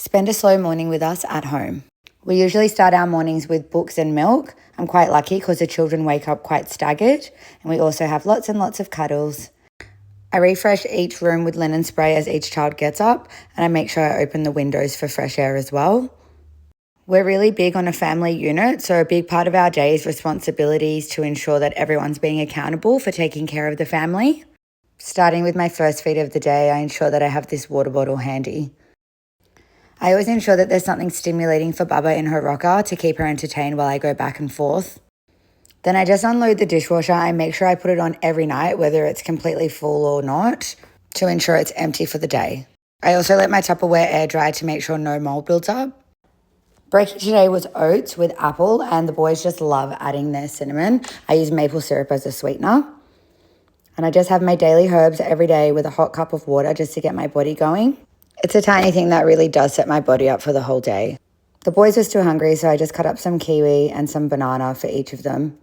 Spend a slow morning with us at home. We usually start our mornings with books and milk. I'm quite lucky because the children wake up quite staggered, and we also have lots and lots of cuddles. I refresh each room with linen spray as each child gets up, and I make sure I open the windows for fresh air as well. We're really big on a family unit, so a big part of our day is responsibilities to ensure that everyone's being accountable for taking care of the family. Starting with my first feed of the day, I ensure that I have this water bottle handy. I always ensure that there's something stimulating for Bubba in her rocker to keep her entertained while I go back and forth. Then I just unload the dishwasher. I make sure I put it on every night, whether it's completely full or not, to ensure it's empty for the day. I also let my Tupperware air dry to make sure no mold builds up. Breakfast today was oats with apple, and the boys just love adding their cinnamon. I use maple syrup as a sweetener. And I just have my daily herbs every day with a hot cup of water just to get my body going. It's a tiny thing that really does set my body up for the whole day. The boys were still hungry, so I just cut up some kiwi and some banana for each of them.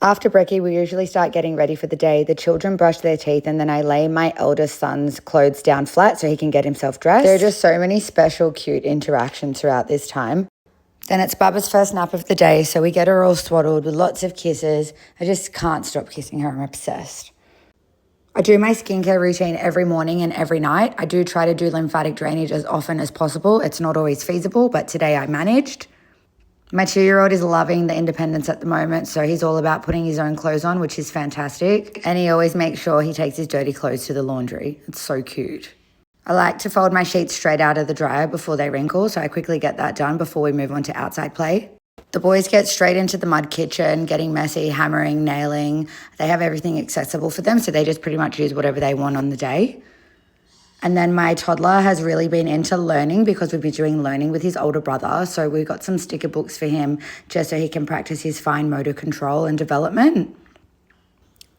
After brekkie, we usually start getting ready for the day. The children brush their teeth, and then I lay my eldest son's clothes down flat so he can get himself dressed. There are just so many special, cute interactions throughout this time. Then it's Bubba's first nap of the day, so we get her all swaddled with lots of kisses. I just can't stop kissing her. I'm obsessed. I do my skincare routine every morning and every night. I do try to do lymphatic drainage as often as possible. It's not always feasible, but today I managed. My 2-year-old is loving the independence at the moment, so he's all about putting his own clothes on, which is fantastic. And he always makes sure he takes his dirty clothes to the laundry. It's so cute. I like to fold my sheets straight out of the dryer before they wrinkle, so I quickly get that done before we move on to outside play. The boys get straight into the mud kitchen, getting messy, hammering, nailing. They have everything accessible for them, so they just pretty much use whatever they want on the day. And then my toddler has really been into learning because we've been doing learning with his older brother. So we've got some sticker books for him just so he can practice his fine motor control and development.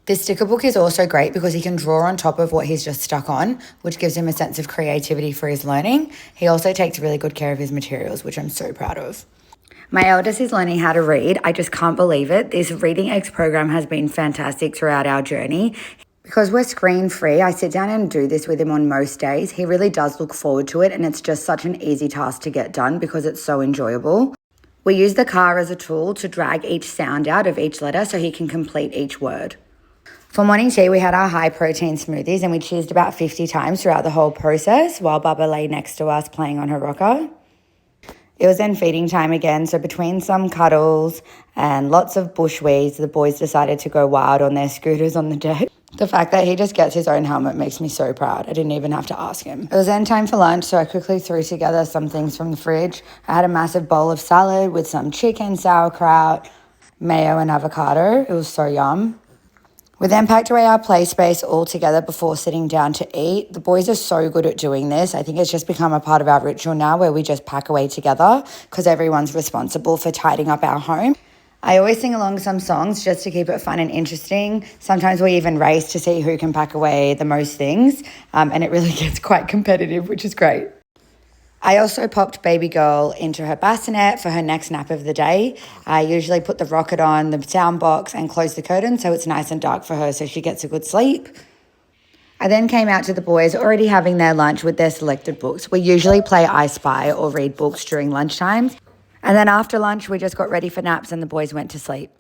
This sticker book is also great because he can draw on top of what he's just stuck on, which gives him a sense of creativity for his learning. He also takes really good care of his materials, which I'm so proud of. My eldest is learning how to read. I just can't believe it. This Reading X program has been fantastic throughout our journey. Because we're screen-free, I sit down and do this with him on most days. He really does look forward to it, and it's just such an easy task to get done because it's so enjoyable. We use the car as a tool to drag each sound out of each letter so he can complete each word. For morning tea, we had our high-protein smoothies, and we cheersed about 50 times throughout the whole process while Bubba lay next to us playing on her rocker. It was then feeding time again, so between some cuddles and lots of bushweeds, the boys decided to go wild on their scooters on the deck. The fact that he just gets his own helmet makes me so proud. I didn't even have to ask him. It was then time for lunch, so I quickly threw together some things from the fridge. I had a massive bowl of salad with some chicken, sauerkraut, mayo and avocado. It was so yum. We then packed away our play space all together before sitting down to eat. The boys are so good at doing this. I think it's just become a part of our ritual now where we just pack away together because everyone's responsible for tidying up our home. I always sing along some songs just to keep it fun and interesting. Sometimes we even race to see who can pack away the most things, and it really gets quite competitive, which is great. I also popped baby girl into her bassinet for her next nap of the day. I usually put the rocket on, the sound box, and close the curtain so it's nice and dark for her so she gets a good sleep. I then came out to the boys already having their lunch with their selected books. We usually play I Spy or read books during lunchtime. And then after lunch, we just got ready for naps and the boys went to sleep.